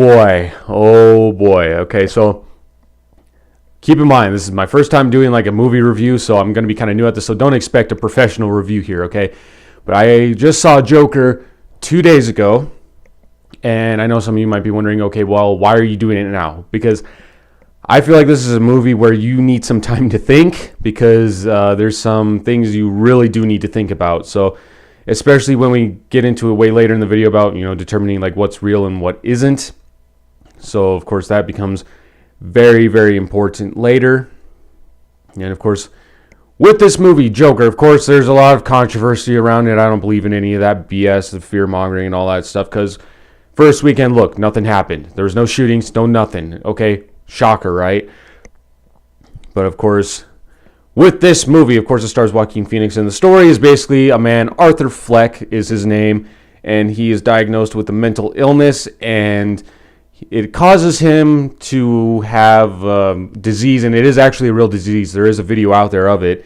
boy. Oh boy. Okay, so keep in mind, this is my first time doing like a movie review, so I'm going to be kind of new at this, so don't expect a professional review here, okay? But I just saw Joker 2 days ago, and I know some of you might be wondering, okay, well, why are you doing it now? Because I feel like this is a movie where you need some time to think, because there's some things you really do need to think about. So especially when we get into it way later in the video about, determining like what's real and what isn't. So of course that becomes very, very important later. And of course, with this movie, Joker, of course, there's a lot of controversy around it. I don't believe in any of that BS, the fear-mongering and all that stuff, because first weekend, look, nothing happened. There was no shootings, no nothing. Okay, shocker, right? But of course, with this movie, of course, it stars Joaquin Phoenix, and the story is basically a man, Arthur Fleck is his name, and he is diagnosed with a mental illness, and it causes him to have disease, and it is actually a real disease. There is a video out there of it,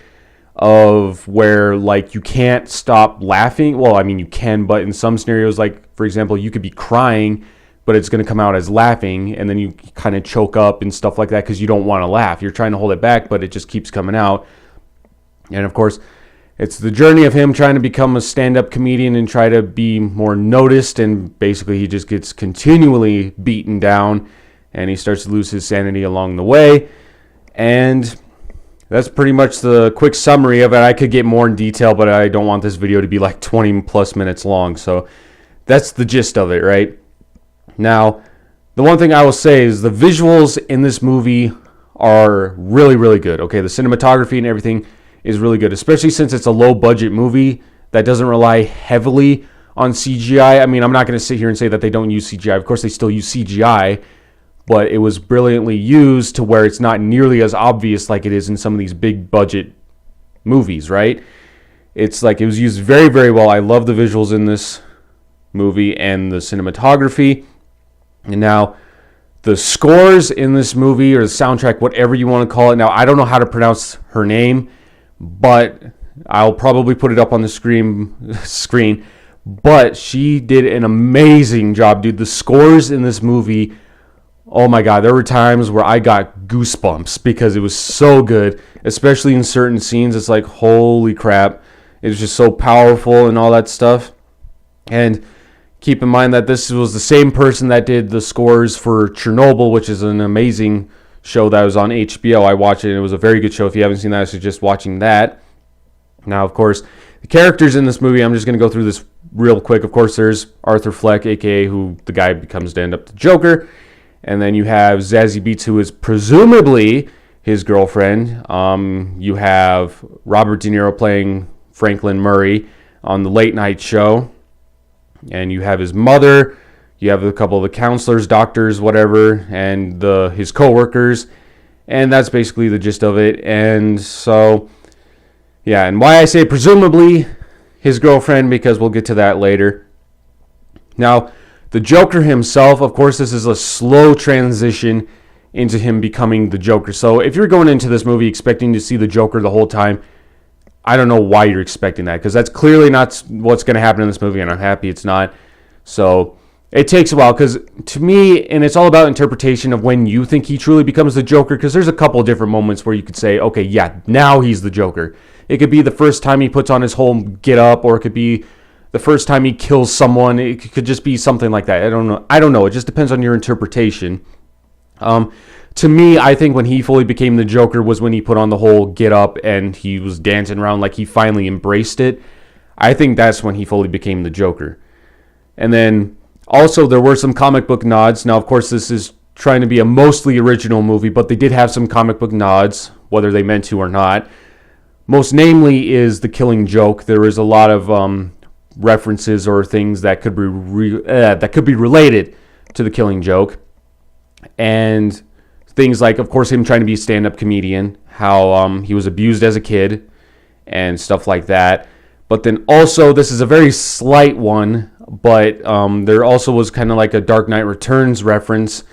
of where, like, you can't stop laughing. Well, I mean, you can, but in some scenarios, like, for example, you could be crying, but it's going to come out as laughing, and then you kind of choke up and stuff like that because you don't want to laugh. You're trying to hold it back, but it just keeps coming out. And, of course, it's the journey of him trying to become a stand-up comedian and try to be more noticed, and basically he just gets continually beaten down, and he starts to lose his sanity along the way. And that's pretty much the quick summary of it. I could get more in detail, but I don't want this video to be like 20 plus minutes long. So that's the gist of it, right? Now, the one thing I will say is the visuals in this movie are really, really good. Okay, the cinematography and everything is really good, especially since it's a low-budget movie that doesn't rely heavily on CGI. I mean, I'm not going to sit here and say that they don't use CGI. Of course, they still use CGI, but it was brilliantly used to where it's not nearly as obvious like it is in some of these big-budget movies, right? It's like it was used very, very well. I love the visuals in this movie and the cinematography. And now, the scores in this movie, or the soundtrack, whatever you want to call it. Now, I don't know how to pronounce her name, but I'll probably put it up on the screen. But she did an amazing job, dude. The scores in this movie, oh my God, there were times where I got goosebumps because it was so good, especially in certain scenes. It's like, holy crap. It was just so powerful and all that stuff. And keep in mind that this was the same person that did the scores for Chernobyl, which is an amazing show that was on HBO. I watched it, and it was a very good show. If you haven't seen that, I suggest watching that. Now, of course, the characters in this movie, I'm just going to go through this real quick. Of course, there's Arthur Fleck, a.k.a. who the guy becomes to end up the Joker. And then you have Zazie Beetz, who is presumably his girlfriend. You have Robert De Niro playing Franklin Murray on the late night show. And you have his mother. You have a couple of the counselors, doctors, whatever, and his co-workers. And that's basically the gist of it. And so, yeah, and why I say presumably his girlfriend, because we'll get to that later. Now, the Joker himself, of course, this is a slow transition into him becoming the Joker. So if you're going into this movie expecting to see the Joker the whole time, I don't know why you're expecting that, because that's clearly not what's going to happen in this movie, and I'm happy it's not. So it takes a while, because to me, and it's all about interpretation of when you think he truly becomes the Joker, because there's a couple of different moments where you could say, okay, yeah, now he's the Joker. It could be the first time he puts on his whole get up, or it could be the first time he kills someone. It could just be something like that. I don't know. It just depends on your interpretation. To me, I think when he fully became the Joker was when he put on the whole get up and he was dancing around like he finally embraced it. I think that's when he fully became the Joker. And then also there were some comic book nods. Now, of course, this is trying to be a mostly original movie, but they did have some comic book nods, whether they meant to or not. Most namely is the Killing Joke. There is a lot of references or things that could be related to the Killing Joke. And things like, of course, him trying to be a stand-up comedian, how he was abused as a kid, and stuff like that. But then also, this is a very slight one, but there also was kind of like a Dark Knight Returns reference,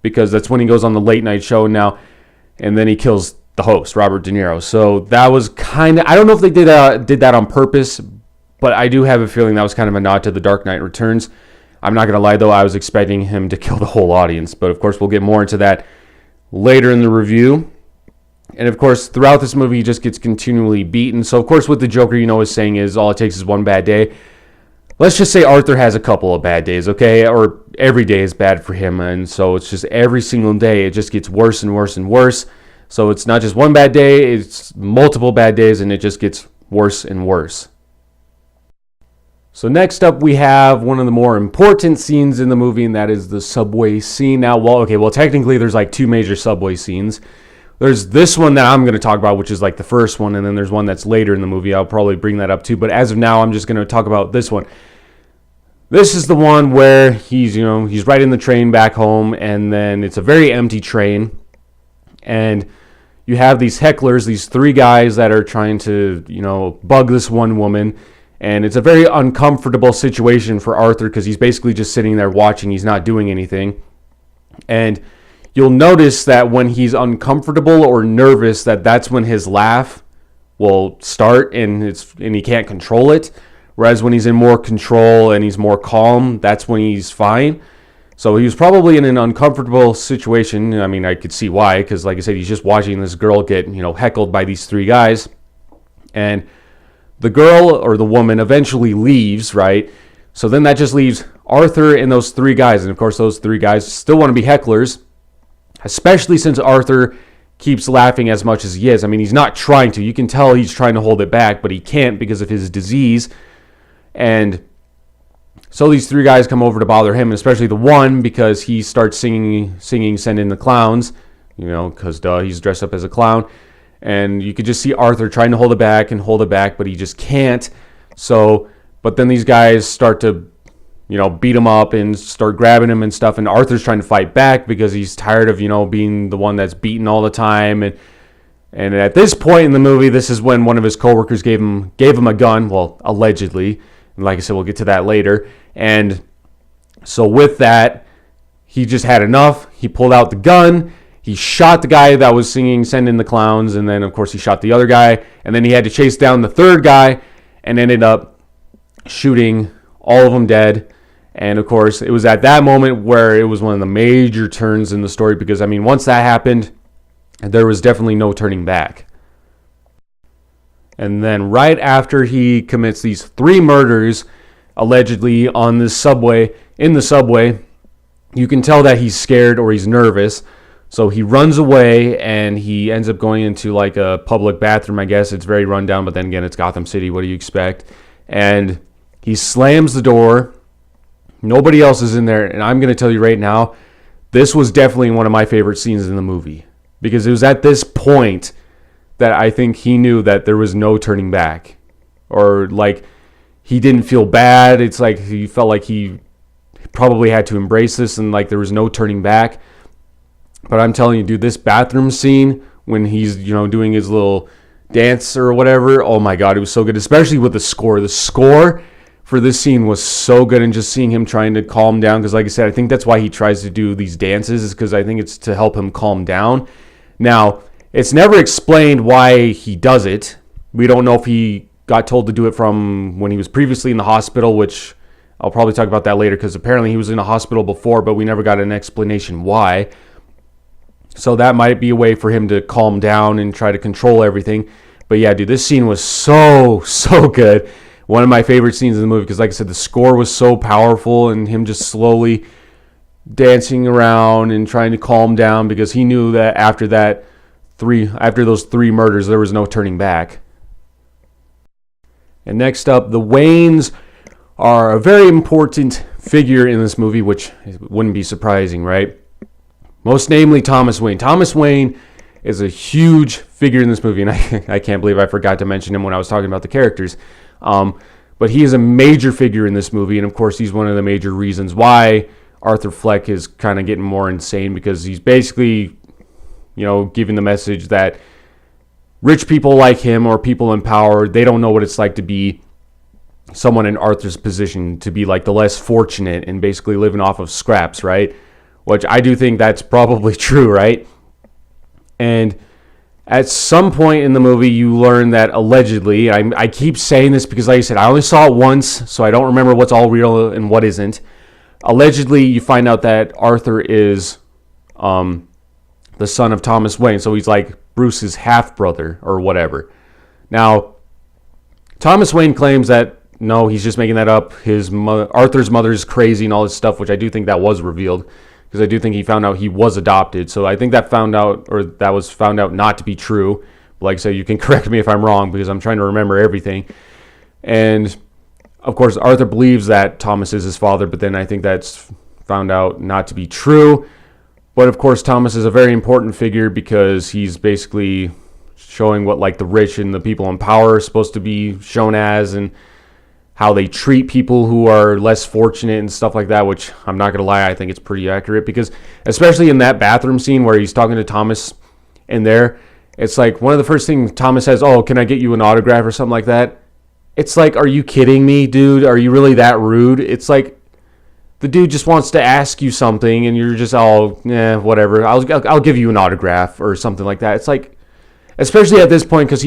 because that's when he goes on the late night show now, and then he kills the host, Robert De Niro. So that was kind of, I don't know if they did that on purpose, but I do have a feeling that was kind of a nod to the Dark Knight Returns. I'm not going to lie, though, I was expecting him to kill the whole audience. But, of course, we'll get more into that later in the review. And, of course, throughout this movie, he just gets continually beaten. So, of course, what the Joker, is saying is all it takes is one bad day. Let's just say Arthur has a couple of bad days, okay? Or every day is bad for him. And so it's just every single day, it just gets worse and worse and worse. So it's not just one bad day, it's multiple bad days, and it just gets worse and worse. So next up, we have one of the more important scenes in the movie, and that is the subway scene. Now, technically, there's like two major subway scenes. There's this one that I'm going to talk about, which is like the first one, and then there's one that's later in the movie. I'll probably bring that up too, but as of now, I'm just going to talk about this one. This is the one where he's riding the train back home, and then it's a very empty train, and you have these hecklers, these three guys that are trying to, bug this one woman. And it's a very uncomfortable situation for Arthur because he's basically just sitting there watching. He's not doing anything. And you'll notice that when he's uncomfortable or nervous, that's when his laugh will start and he can't control it. Whereas when he's in more control and he's more calm, that's when he's fine. So he was probably in an uncomfortable situation. I mean, I could see why, because like I said, he's just watching this girl get, heckled by these three guys. And the girl or the woman eventually leaves, right? So then that just leaves Arthur and those three guys. And of course, those three guys still want to be hecklers, especially since Arthur keeps laughing as much as he is. I mean, he's not trying to. You can tell he's trying to hold it back, but he can't because of his disease. And so these three guys come over to bother him, and especially the one because he starts singing Send in the Clowns, because he's dressed up as a clown. And you could just see Arthur trying to hold it back, but he just can't. So, but then these guys start to, beat him up and start grabbing him and stuff. And Arthur's trying to fight back because he's tired of, being the one that's beaten all the time. And at this point in the movie, this is when one of his coworkers gave him a gun. Well, allegedly. And like I said, we'll get to that later. And so with that, he just had enough. He pulled out the gun. He shot the guy that was singing Send in the Clowns, and then, of course, he shot the other guy, and then he had to chase down the third guy and ended up shooting all of them dead. And, of course, it was at that moment where it was one of the major turns in the story because, I mean, once that happened, there was definitely no turning back. And then right after he commits these three murders, allegedly on this subway, you can tell that he's scared or he's nervous. So he runs away, and he ends up going into like a public bathroom, I guess. It's very run down, but then again, it's Gotham City. What do you expect? And he slams the door. Nobody else is in there. And I'm going to tell you right now, this was definitely one of my favorite scenes in the movie. Because it was at this point that I think he knew that there was no turning back. Or like he didn't feel bad. It's like he felt like he probably had to embrace this and like there was no turning back. But I'm telling you, dude, this bathroom scene when he's, doing his little dance or whatever, oh my God, it was so good, especially with the score. The score for this scene was so good, and just seeing him trying to calm down, because like I said, I think that's why he tries to do these dances, is because I think it's to help him calm down. Now, it's never explained why he does it. We don't know if he got told to do it from when he was previously in the hospital, which I'll probably talk about that later, because apparently he was in a hospital before, but we never got an explanation why. So that might be a way for him to calm down and try to control everything. But yeah, dude, this scene was so good. One of my favorite scenes in the movie because, like I said, the score was so powerful, and him just slowly dancing around and trying to calm down because he knew that after those three murders, there was no turning back. And next up, the Waynes are a very important figure in this movie, which wouldn't be surprising, right? Most namely, Thomas Wayne. Thomas Wayne is a huge figure in this movie, and I can't believe I forgot to mention him when I was talking about the characters. But he is a major figure in this movie, and of course, he's one of the major reasons why Arthur Fleck is kind of getting more insane, because he's basically, giving the message that rich people like him or people in power, they don't know what it's like to be someone in Arthur's position, to be like the less fortunate and basically living off of scraps, right? Which I do think that's probably true, right? And at some point in the movie, you learn that allegedly, I keep saying this because, like I said, I only saw it once, so I don't remember what's all real and what isn't. allegedly you find out that Arthur is the son of Thomas Wayne, so he's like Bruce's half-brother or whatever. Now, Thomas Wayne claims that, no, he's just making that up. Arthur's mother is crazy and all this stuff, which I do think that was revealed, because I do think he found out he was adopted. So I think that was found out not to be true. But like I said, you can correct me if I'm wrong, because I'm trying to remember everything. And of course, Arthur believes that Thomas is his father, but then I think that's found out not to be true. But of course, Thomas is a very important figure because he's basically showing what like the rich and the people in power are supposed to be shown as, and how they treat people who are less fortunate and stuff like that, which I'm not going to lie, I think it's pretty accurate, because especially in that bathroom scene where he's talking to Thomas in there, it's like one of the first things Thomas says, oh, can I get you an autograph or something like that? It's like, are you kidding me, dude? Are you really that rude? It's like, the dude just wants to ask you something, and you're just all, whatever. I'll give you an autograph or something like that. It's like, especially at this point, because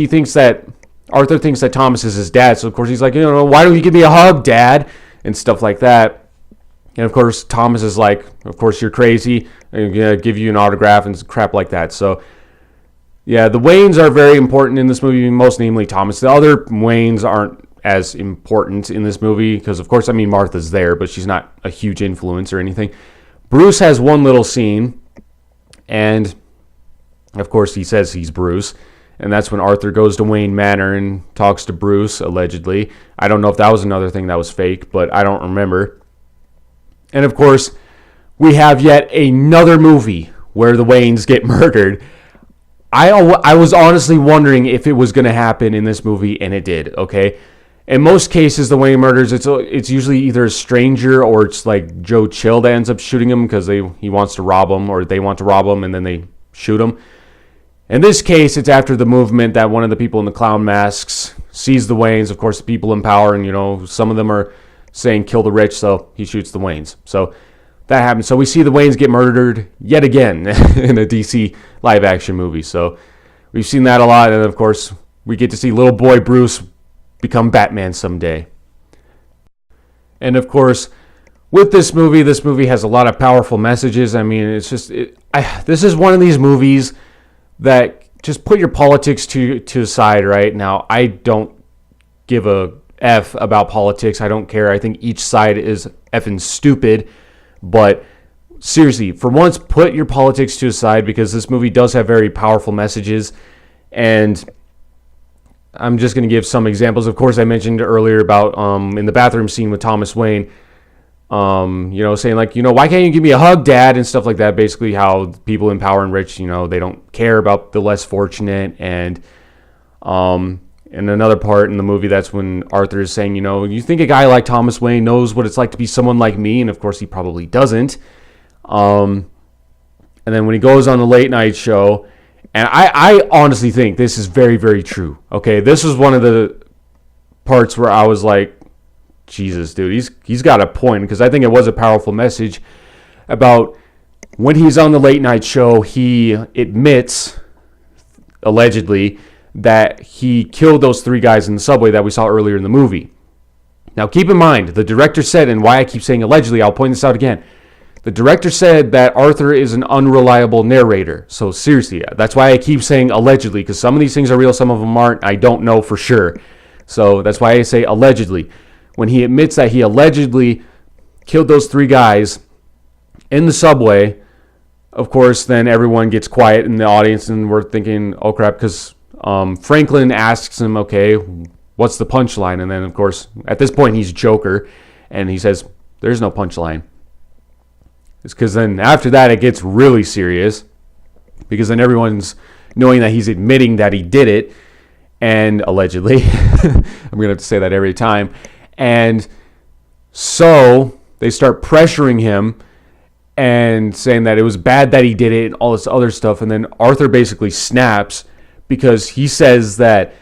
Arthur thinks that Thomas is his dad. So of course he's like, why don't you give me a hug, Dad, and stuff like that. And of course Thomas is like, of course you're crazy. I'm gonna give you an autograph and crap like that. So yeah, the Waynes are very important in this movie, most namely Thomas. The other Waynes aren't as important in this movie because, of course, Martha's there, but she's not a huge influence or anything. Bruce has one little scene, and of course he says he's Bruce, and that's when Arthur goes to Wayne Manor and talks to Bruce, allegedly. I don't know if that was another thing that was fake, but I don't remember. And of course, we have yet another movie where the Waynes get murdered. I was honestly wondering if it was going to happen in this movie, and it did, okay? In most cases, the Wayne murders, it's usually either a stranger or it's like Joe Chill that ends up shooting him because he wants to rob him, or they want to rob him and then they shoot him. In this case, it's after the movement that one of the people in the clown masks sees the Waynes, of course, the people in power, and some of them are saying kill the rich, so he shoots the Waynes. So that happens. So we see the Waynes get murdered yet again in a DC live action movie. So we've seen that a lot, and of course, we get to see little boy Bruce become Batman someday. And of course, with this movie has a lot of powerful messages. I mean, it's just this is one of these movies that just put your politics to the side right now. I don't give a F about politics. I don't care. I think each side is effing stupid. But seriously, for once, put your politics to the side, because this movie does have very powerful messages. And I'm just going to give some examples. Of course, I mentioned earlier about in the bathroom scene with Thomas Wayne, saying like, why can't you give me a hug, Dad, and stuff like that. Basically, how people in power and rich, they don't care about the less fortunate. And in another part in the movie, that's when Arthur is saying, you think a guy like Thomas Wayne knows what it's like to be someone like me? And of course, he probably doesn't. And then when he goes on the late night show, and I honestly think this is very, very true. Okay, this was one of the parts where I was like, Jesus, dude, he's got a point, because I think it was a powerful message about when he's on the late night show, he admits, allegedly, that he killed those 3 guys in the subway that we saw earlier in the movie. Now, keep in mind, the director said, and why I keep saying allegedly, I'll point this out again. The director said that Arthur is an unreliable narrator. So seriously, that's why I keep saying allegedly, because some of these things are real, some of them aren't. I don't know for sure. So that's why I say allegedly. When he admits that he allegedly killed those 3 guys in the subway, of course, then everyone gets quiet in the audience, and we're thinking, oh crap, because Franklin asks him, okay, what's the punchline? And then, of course, at this point, he's Joker, and he says, there's no punchline. It's because then after that, it gets really serious, because then everyone's knowing that he's admitting that he did it, and allegedly, I'm going to have to say that every time, and so they start pressuring him and saying that it was bad that he did it and all this other stuff, and then Arthur basically snaps, because he says that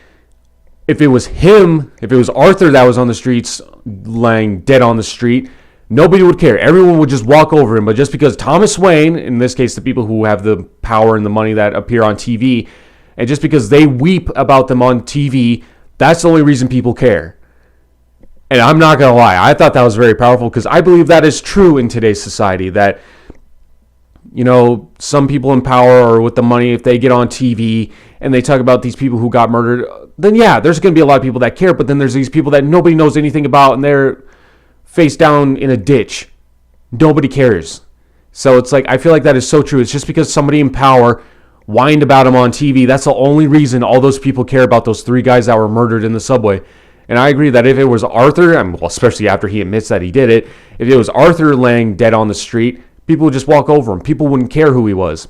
if it was Arthur that was on the streets, laying dead on the street, nobody would care. Everyone would just walk over him. But just because Thomas Wayne, in this case, the people who have the power and the money that appear on TV, and just because they weep about them on TV, that's the only reason people care. And I'm not going to lie, I thought that was very powerful because I believe that is true in today's society, that, you know, some people in power or with the money, if they get on TV and they talk about these people who got murdered, then yeah, there's going to be a lot of people that care, but then there's these people that nobody knows anything about and they're face down in a ditch. Nobody cares. So it's like, I feel like that is so true. It's just because somebody in power whined about him on TV, that's the only reason all those people care about those 3 guys that were murdered in the subway. And I agree that if it was Arthur, well, especially after he admits that he did it, if it was Arthur laying dead on the street, people would just walk over him. People wouldn't care who he was.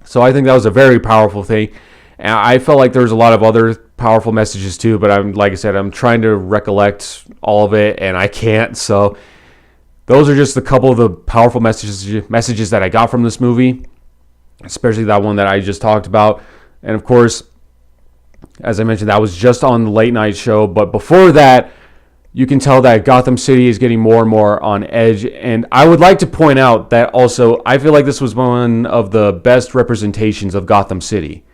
So I think that was a very powerful thing. And I felt like there was a lot of other powerful messages too, but like I said, I'm trying to recollect all of it, and I can't. So those are just a couple of the powerful messages that I got from this movie, especially that one that I just talked about. And of course, as I mentioned, that was just on the late night show. But before that, you can tell that Gotham City is getting more and more on edge. And I would like to point out that also, I feel like this was one of the best representations of Gotham City.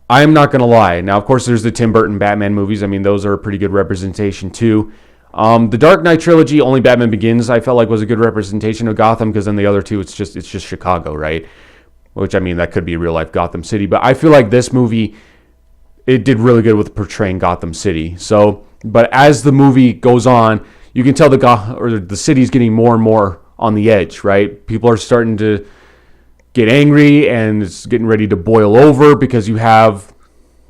I'm not going to lie. Now, of course, there's the Tim Burton Batman movies. I mean, those are a pretty good representation too. The Dark Knight trilogy, only Batman Begins, I felt like was a good representation of Gotham, because then the other two, it's just Chicago, right? Which, I mean, that could be real life Gotham City. But I feel like this movie, it did really good with portraying Gotham City. So, but as the movie goes on, you can tell the city's getting more and more on the edge, right? People are starting to get angry, and it's getting ready to boil over, because you have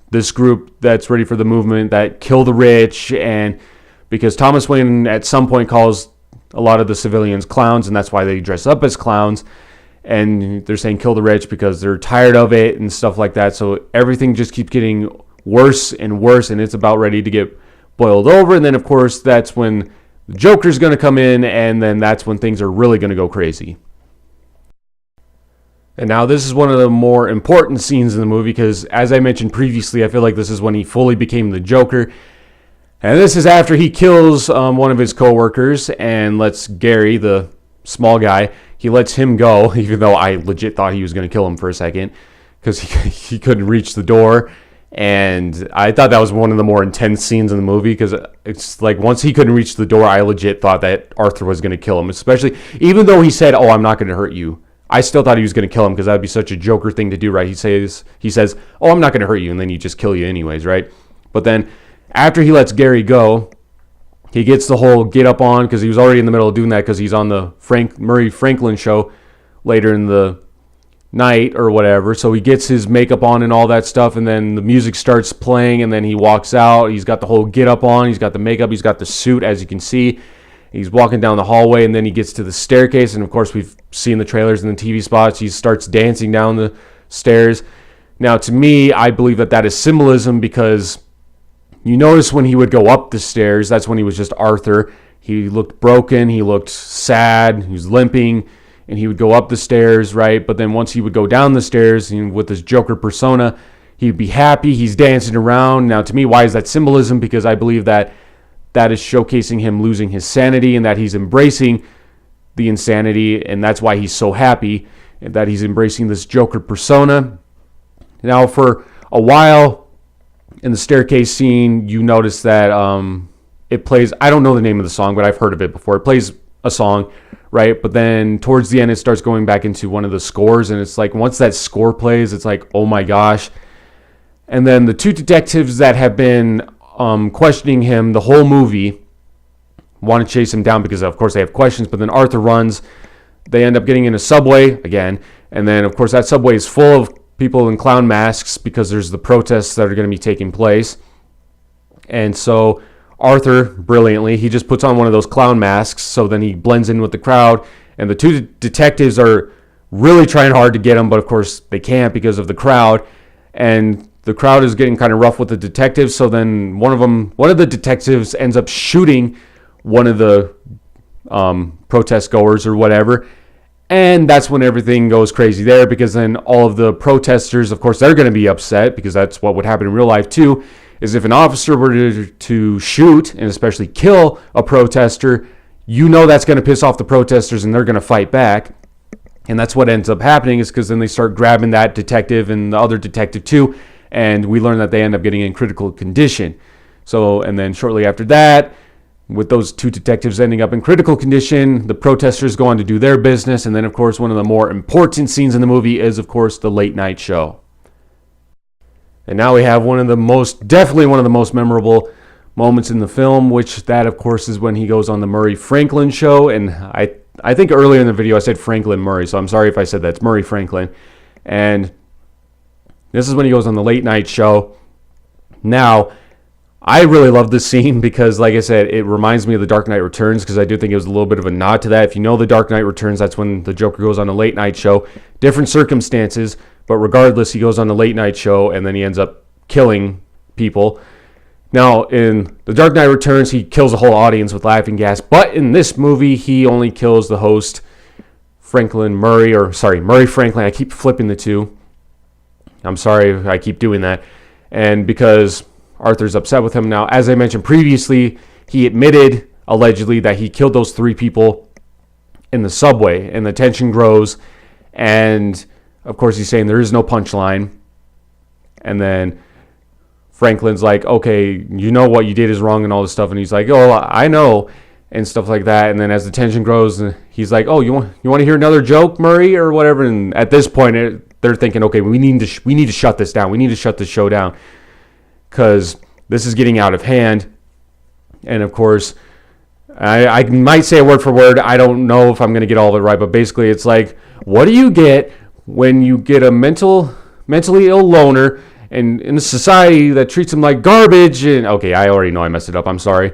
this group that's ready for the movement that kill the rich, and because Thomas Wayne at some point calls a lot of the civilians clowns, and that's why they dress up as clowns. And they're saying kill the rich because they're tired of it and stuff like that. So everything just keeps getting worse and worse, and it's about ready to get boiled over. And then, of course, that's when the Joker's going to come in, and then that's when things are really going to go crazy. And now this is one of the more important scenes in the movie, because as I mentioned previously, I feel like this is when he fully became the Joker. And this is after he kills one of his coworkers and lets Gary, the small guy, he lets him go, even though I legit thought he was going to kill him for a second, because he couldn't reach the door. And I thought that was one of the more intense scenes in the movie, because it's like once he couldn't reach the door, I legit thought that Arthur was going to kill him, especially even though he said, "Oh, I'm not going to hurt you." I still thought he was going to kill him, because that would be such a Joker thing to do, right? He says, "Oh, I'm not going to hurt you," and then he just kill you anyways, right? But then after he lets Gary go, he gets the whole get up on, because he was already in the middle of doing that, because he's on the Murray Franklin show later in the night or whatever. So he gets his makeup on and all that stuff, and then the music starts playing, and then he walks out. He's got the whole get up on, he's got the makeup, he's got the suit, as you can see. He's walking down the hallway, and then he gets to the staircase, and of course we've seen the trailers and the TV spots. He starts dancing down the stairs. Now, to me, I believe that is symbolism, because you notice when he would go up the stairs, that's when he was just Arthur. He looked broken, he looked sad, he was limping, and he would go up the stairs, right? But then once he would go down the stairs, and with his Joker persona, he'd be happy, he's dancing around. Now, to me, why is that symbolism? Because I believe that is showcasing him losing his sanity, and that he's embracing the insanity, and that's why he's so happy, and that he's embracing this Joker persona. Now, for a while in the staircase scene, you notice that it plays, I don't know the name of the song, but I've heard of it before. It plays a song, right? But then towards the end, it starts going back into one of the scores, and it's like once that score plays, it's like, oh my gosh. And then the two detectives that have been questioning him the whole movie want to chase him down, because of course they have questions. But then Arthur runs. They end up getting in a subway again, and then of course that subway is full of people in clown masks, because there's the protests that are going to be taking place. And so Arthur, brilliantly, he just puts on one of those clown masks, so then he blends in with the crowd, and the two detectives are really trying hard to get him, but of course they can't because of the crowd. And the crowd is getting kind of rough with the detectives, so then one of the detectives ends up shooting one of the protest goers or whatever, and that's when everything goes crazy there, because then all of the protesters, of course, they're going to be upset, because that's what would happen in real life too, is if an officer were to shoot, and especially kill a protester, you know that's going to piss off the protesters, and they're going to fight back. And that's what ends up happening, is because then they start grabbing that detective and the other detective too, and we learn that they end up getting in critical condition. So, and then shortly after that, with those two detectives ending up in critical condition, the protesters go on to do their business. And then, of course, one of the more important scenes in the movie is, of course, the late night show. And now we have definitely one of the most memorable moments in the film, which that, of course, is when he goes on the Murray Franklin show. And I think earlier in the video I said Franklin Murray, so I'm sorry if I said that. It's Murray Franklin. And this is when he goes on the late night show. Now, I really love this scene because, like I said, it reminds me of The Dark Knight Returns, because I do think it was a little bit of a nod to that. If you know The Dark Knight Returns, that's when the Joker goes on a late night show. Different circumstances, but regardless, he goes on the late night show and then he ends up killing people. Now, in The Dark Knight Returns, he kills a whole audience with laughing gas, but in this movie, he only kills the host, Murray Franklin. I keep flipping the two. I'm sorry I keep doing that. And because Arthur's upset with him now, as I mentioned previously, he admitted, allegedly, that he killed those three people in the subway, and the tension grows, and of course he's saying there is no punchline, and then Franklin's like, okay, you know what you did is wrong and all this stuff, and he's like, oh, I know, and stuff like that. And then as the tension grows, he's like, oh, you want to hear another joke, Murray, or whatever? And at this point, they're thinking, okay, we need to shut this down. We need to shut this show down, because this is getting out of hand. And of course, I might say a word for word. I don't know if I'm going to get all of it right, but basically it's like, what do you get when you get a mentally ill loner and in a society that treats him like garbage? And okay, I already know I messed it up. I'm sorry.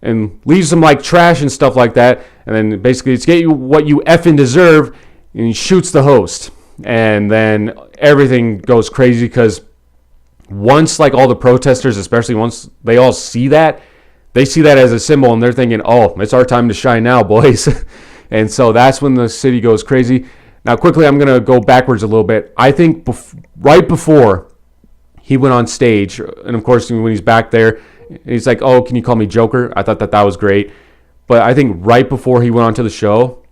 And leaves him like trash and stuff like that. And then basically it's get you what you effing deserve, and he shoots the host. And then everything goes crazy, because once, like, all the protesters, especially once they all see that, they see that as a symbol, and they're thinking, oh, it's our time to shine now, boys. And so that's when the city goes crazy. Now, quickly, I'm going to go backwards a little bit. I think right before he went on stage, and of course, when he's back there, he's like, oh, can you call me Joker? I thought that was great. But I think right before he went onto the show,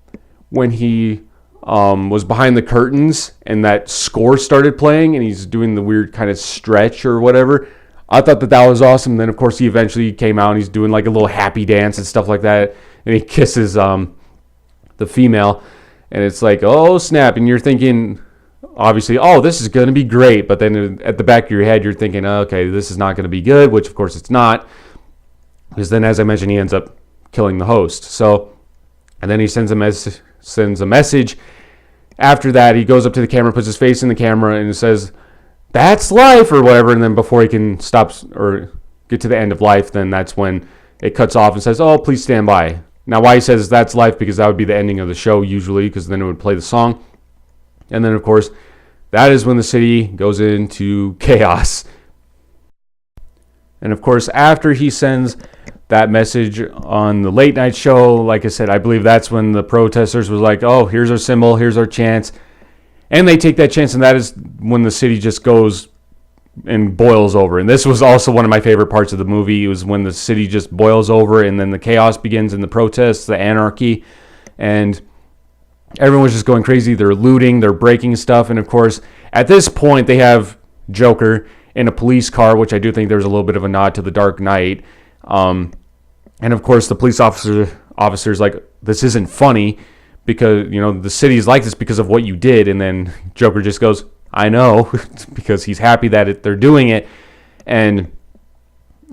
when he was behind the curtains and that score started playing and he's doing the weird kind of stretch or whatever, I thought that was awesome. And then, of course, he eventually came out and he's doing like a little happy dance and stuff like that. And he kisses the female. And it's like, oh, snap. And you're thinking, obviously, oh, this is going to be great. But then at the back of your head, you're thinking, okay, this is not going to be good, which, of course, it's not. Because then, as I mentioned, he ends up killing the host. So, and then he sends a message. After that, he goes up to the camera, puts his face in the camera, and says, that's life, or whatever. And then before he can stop or get to the end of life, then that's when it cuts off and says, oh, please stand by. Now, why he says that's life, because that would be the ending of the show usually, because then it would play the song. And then, of course, that is when the city goes into chaos. And, of course, after he sends that message on the late night show, like I said, I believe that's when the protesters was like, oh, here's our symbol, here's our chance. And they take that chance, and that is when the city just goes and boils over. And this was also one of my favorite parts of the movie. It was when the city just boils over, and then the chaos begins in the protests, the anarchy, and everyone's just going crazy. They're looting, they're breaking stuff. And, of course, at this point, they have Joker in a police car, which I do think there's a little bit of a nod to The Dark Knight. And, of course, the police officer's like, this isn't funny, because, you know, the city's like this because of what you did. And then Joker just goes, I know, because he's happy that they're doing it. And,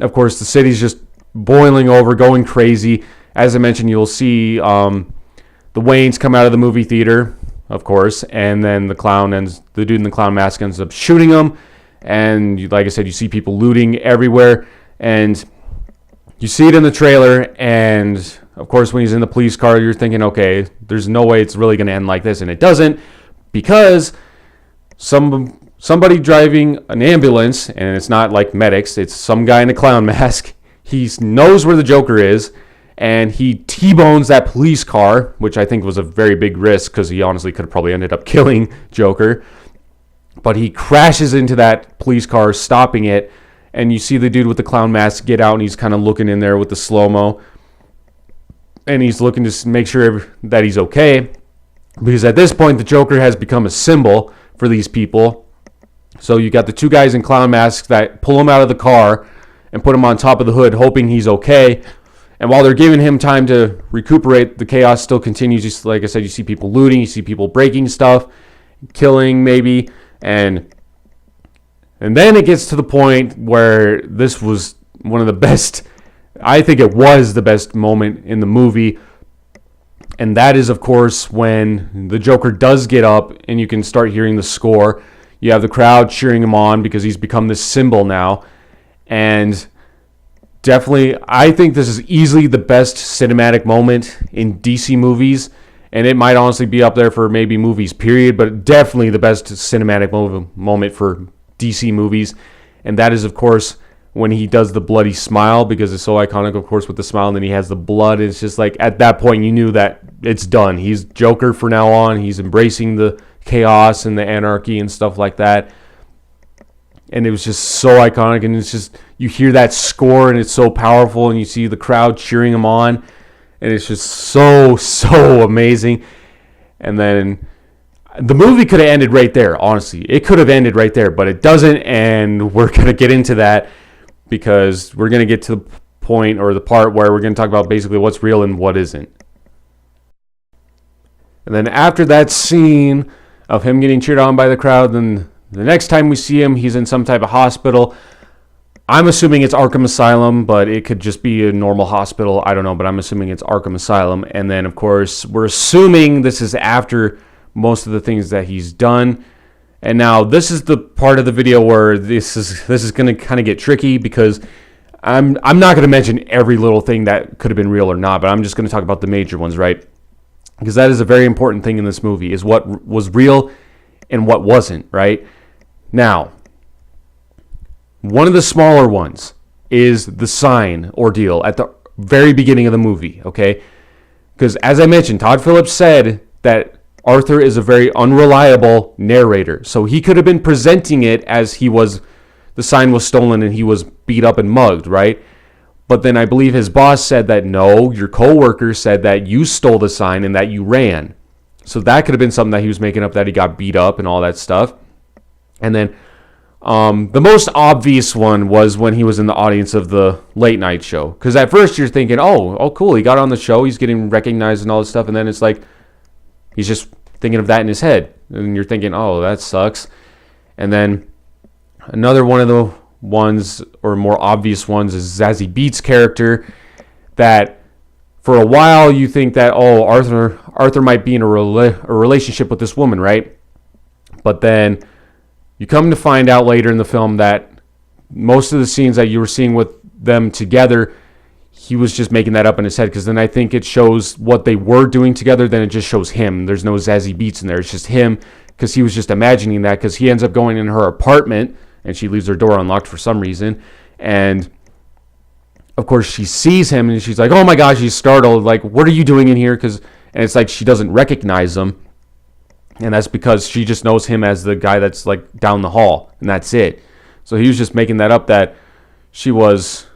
of course, the city's just boiling over, going crazy. As I mentioned, you'll see the Waynes come out of the movie theater, of course, and then the dude in the clown mask ends up shooting him. And, like I said, you see people looting everywhere. And you see it in the trailer, and of course, when he's in the police car, you're thinking, okay, there's no way it's really going to end like this, and it doesn't, because somebody driving an ambulance, and it's not like medics, it's some guy in a clown mask. He knows where the Joker is, and he T-bones that police car, which I think was a very big risk, because he honestly could have probably ended up killing Joker. But he crashes into that police car, stopping it. And you see the dude with the clown mask get out, and he's kind of looking in there with the slow-mo. And he's looking to make sure that he's okay. Because at this point, the Joker has become a symbol for these people. So you got the two guys in clown masks that pull him out of the car and put him on top of the hood, hoping he's okay. And while they're giving him time to recuperate, the chaos still continues. Just like I said, you see people looting, you see people breaking stuff, killing maybe, and then it gets to the point where this was one of the best, I think it was the best moment in the movie. And that is, of course, when the Joker does get up and you can start hearing the score. You have the crowd cheering him on because he's become this symbol now. And definitely, I think this is easily the best cinematic moment in DC movies. And it might honestly be up there for maybe movies, period. But definitely the best cinematic moment for DC movies. And that is, of course, when he does the bloody smile, because it's so iconic, of course, with the smile, and then he has the blood. It's just like, at that point, you knew that it's done. He's Joker from now on. He's embracing the chaos and the anarchy and stuff like that. And it was just so iconic, and it's just, you hear that score, and it's so powerful, and you see the crowd cheering him on, and it's just so amazing. And then the movie could have ended right there, honestly. It could have ended right there, but it doesn't, and we're going to get into that, because we're going to get to the point, or the part where we're going to talk about basically what's real and what isn't. And then after that scene of him getting cheered on by the crowd, then the next time we see him, he's in some type of hospital. I'm assuming it's Arkham Asylum, but it could just be a normal hospital. I don't know, but I'm assuming it's Arkham Asylum. And then, of course, we're assuming this is after most of the things that he's done. And now this is the part of the video where this is going to kind of get tricky, because I'm not going to mention every little thing that could have been real or not, but I'm just going to talk about the major ones, right? Because that is a very important thing in this movie, is what was real and what wasn't, right? Now, one of the smaller ones is the sign ordeal at the very beginning of the movie, okay? Because as I mentioned, Todd Phillips said that Arthur is a very unreliable narrator. So he could have been presenting it as the sign was stolen and he was beat up and mugged, right? But then I believe his boss said that, no, your coworker said that you stole the sign and that you ran. So that could have been something that he was making up, that he got beat up and all that stuff. And then the most obvious one was when he was in the audience of the late night show. Because at first you're thinking, oh, cool, he got on the show, he's getting recognized and all this stuff. And then it's like, he's just thinking of that in his head. And you're thinking, oh, that sucks. And then another one of the ones, or more obvious ones, is Zazie Beetz' character, that for a while you think that, oh, Arthur might be in a relationship with this woman, right? But then you come to find out later in the film that most of the scenes that you were seeing with them together, he was just making that up in his head, because then I think it shows what they were doing together, then it just shows him. There's no Zazie Beetz in there. It's just him, because he was just imagining that, because he ends up going in her apartment, and she leaves her door unlocked for some reason. And, of course, she sees him, and she's like, oh, my gosh, she's startled. Like, what are you doing in here? And it's like she doesn't recognize him. And that's because she just knows him as the guy that's, like, down the hall. And that's it. So he was just making that up, that she was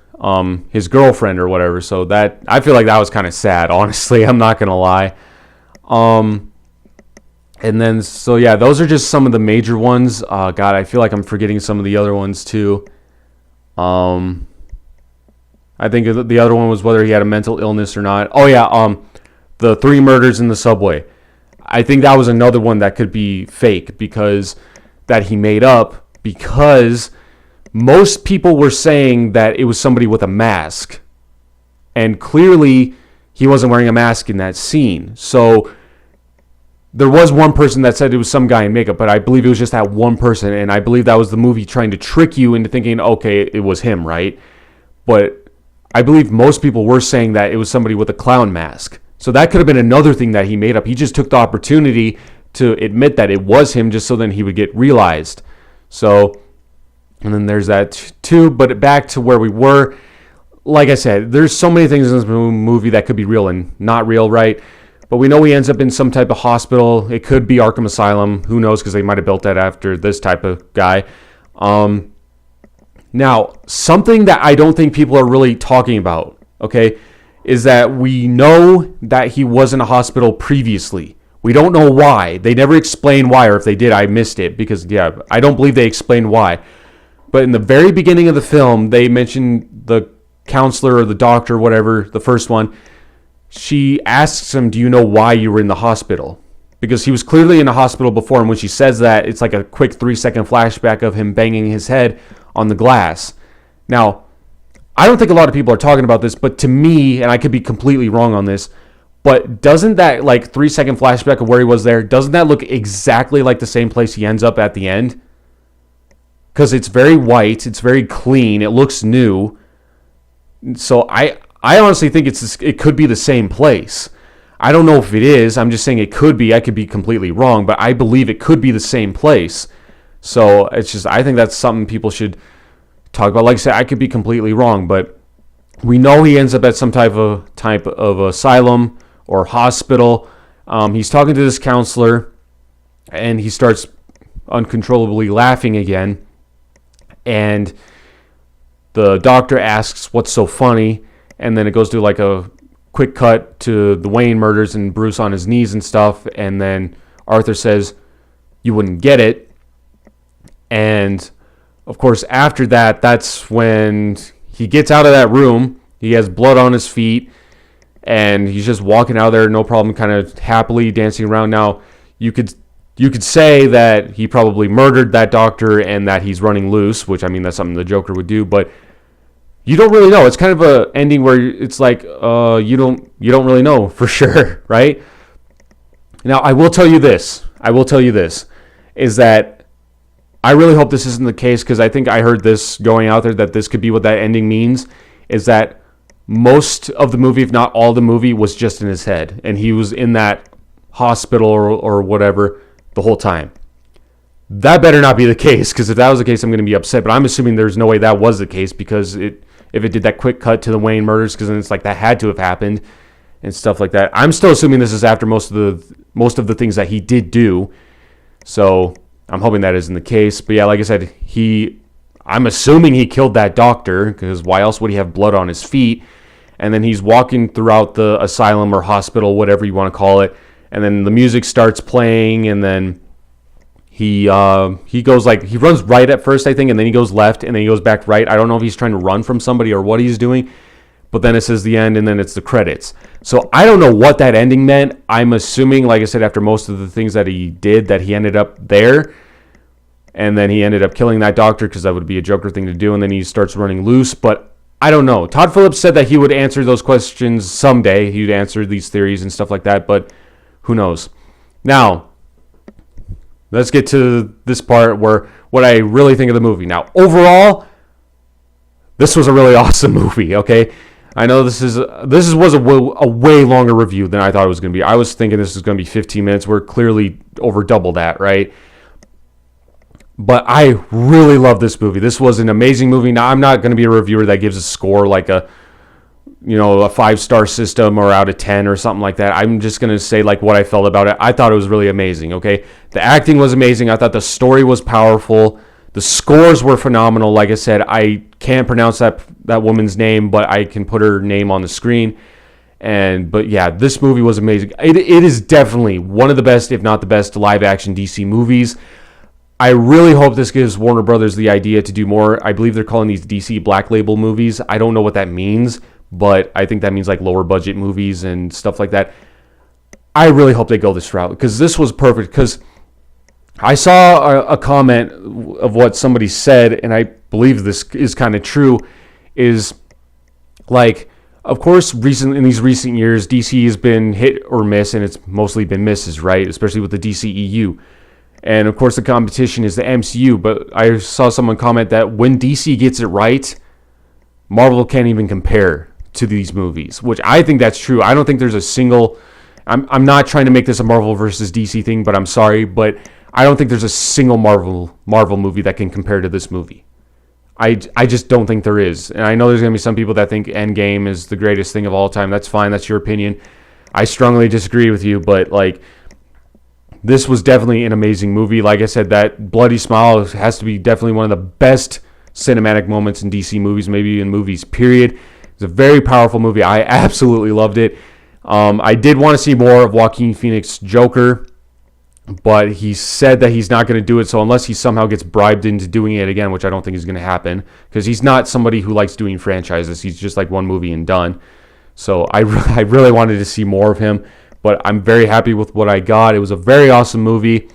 his girlfriend or whatever. So that, I feel like that was kind of sad, honestly. I'm not going to lie. And then, so yeah, those are just some of the major ones. God, I feel like I'm forgetting some of the other ones too. I think the other one was whether he had a mental illness or not. Oh yeah, the 3 murders in the subway. I think that was another one that could be fake, because that he made up, because most people were saying that it was somebody with a mask. And clearly he wasn't wearing a mask in that scene. So there was one person that said it was some guy in makeup, but I believe it was just that one person, and I believe that was the movie trying to trick you into thinking, okay, it was him, right? But I believe most people were saying that it was somebody with a clown mask. So that could have been another thing that he made up. He just took the opportunity to admit that it was him, just so then he would get realized. So, and then there's that too, but back to where we were. Like I said, there's so many things in this movie that could be real and not real, right? But we know he ends up in some type of hospital. It could be Arkham Asylum. Who knows, because they might have built that after this type of guy. Now, something that I don't think people are really talking about, okay, is that we know that he was in a hospital previously. We don't know why. They never explain why, or if they did, I missed it, because, yeah, I don't believe they explained why. But in the very beginning of the film, they mentioned the counselor or the doctor, whatever, the first one, she asks him, do you know why you were in the hospital? Because he was clearly in the hospital before, and when she says that, it's like a quick 3-second flashback of him banging his head on the glass. Now, I don't think a lot of people are talking about this, but to me, and I could be completely wrong on this, but doesn't that like 3-second flashback of where he was there, doesn't that look exactly like the same place he ends up at the end? Because it's very white, it's very clean, it looks new. So I honestly think it could be the same place. I don't know if it is. I'm just saying it could be. I could be completely wrong, but I believe it could be the same place. So it's just, I think that's something people should talk about. Like I said, I could be completely wrong, but we know he ends up at some type of asylum or hospital. He's talking to this counselor, and he starts uncontrollably laughing again. And the doctor asks, what's so funny? And then it goes to like a quick cut to the Wayne murders and Bruce on his knees and stuff. And then Arthur says, you wouldn't get it. And of course, after that, that's when he gets out of that room. He has blood on his feet, and he's just walking out of there, no problem, kind of happily dancing around. Now, you could say that he probably murdered that doctor and that he's running loose, which, I mean, that's something the Joker would do, but you don't really know. It's kind of a ending where it's like you don't really know for sure, right? Now, I will tell you this, is that I really hope this isn't the case, because I think I heard this going out there that this could be what that ending means, is that most of the movie, if not all the movie, was just in his head, and he was in that hospital or whatever the whole time. That better not be the case, because if that was the case, I'm going to be upset, but I'm assuming there's no way that was the case, because if it did that quick cut to the Wayne murders, because then it's like that had to have happened and stuff like that. I'm still assuming this is after most of the things that he did do, so I'm hoping that isn't the case. But yeah, like I said, I'm assuming he killed that doctor, because why else would he have blood on his feet? And then he's walking throughout the asylum or hospital, whatever you want to call it, and then the music starts playing, and then he goes he runs right at first, I think, and then he goes left, and then he goes back right. I don't know if he's trying to run from somebody or what he's doing, but then it says the end, and then it's the credits. So I don't know what that ending meant. I'm assuming, like I said, after most of the things that he did, that he ended up there, and then he ended up killing that doctor, because that would be a Joker thing to do, and then he starts running loose, but I don't know. Todd Phillips said that he would answer those questions someday. He would answer these theories and stuff like that, but who knows? Now, let's get to this part where what I really think of the movie. Now, overall, this was a really awesome movie, okay? I know this was a way longer review than I thought it was going to be. I was thinking this was going to be 15 minutes. We're clearly over double that, right? But I really love this movie. This was an amazing movie. Now, I'm not going to be a reviewer that gives a score like a 5-star system or out of 10 or something like that. I'm just going to say like what I felt about it. I thought it was really amazing, okay? The acting was amazing. I thought the story was powerful. The scores were phenomenal. Like I said, I can't pronounce that woman's name, but I can put her name on the screen. But yeah, this movie was amazing. It is definitely one of the best, if not the best, live-action DC movies. I really hope this gives Warner Brothers the idea to do more. I believe they're calling these DC Black Label movies. I don't know what that means, but I think that means like lower budget movies and stuff like that. I really hope they go this route, because this was perfect. Because I saw a comment of what somebody said, and I believe this is kind of true, is like, of course, in these recent years, DC has been hit or miss, and it's mostly been misses, right? Especially with the DCEU. And of course, the competition is the MCU. But I saw someone comment that when DC gets it right, Marvel can't even compare to these movies, which I think that's true. I don't think there's a single... I'm not trying to make this a Marvel versus DC thing, but I'm sorry, but I don't think there's a single Marvel movie that can compare to this movie. I just don't think there is. And I know there's going to be some people that think Endgame is the greatest thing of all time. That's fine. That's your opinion. I strongly disagree with you, but like, this was definitely an amazing movie. Like I said, that bloody smile has to be definitely one of the best cinematic moments in DC movies, maybe in movies, period. It's a very powerful movie. I absolutely loved it. I did want to see more of Joaquin Phoenix Joker. but he said that he's not going to do it. So unless he somehow gets bribed into doing it again, which I don't think is going to happen, because he's not somebody who likes doing franchises. He's just like one movie and done. So I really wanted to see more of him, but I'm very happy with what I got. It was a very awesome movie.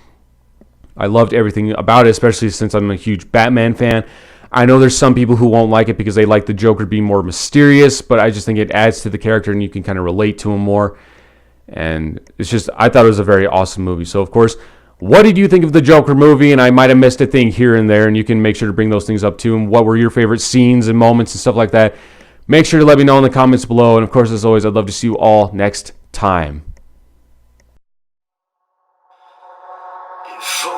I loved everything about it, especially since I'm a huge Batman fan. I know there's some people who won't like it because they like the Joker being more mysterious, but I just think it adds to the character and you can kind of relate to him more. And it's just, I thought it was a very awesome movie. So, of course, what did you think of the Joker movie? And I might have missed a thing here and there, and you can make sure to bring those things up too. And what were your favorite scenes and moments and stuff like that? Make sure to let me know in the comments below. And, of course, as always, I'd love to see you all next time. For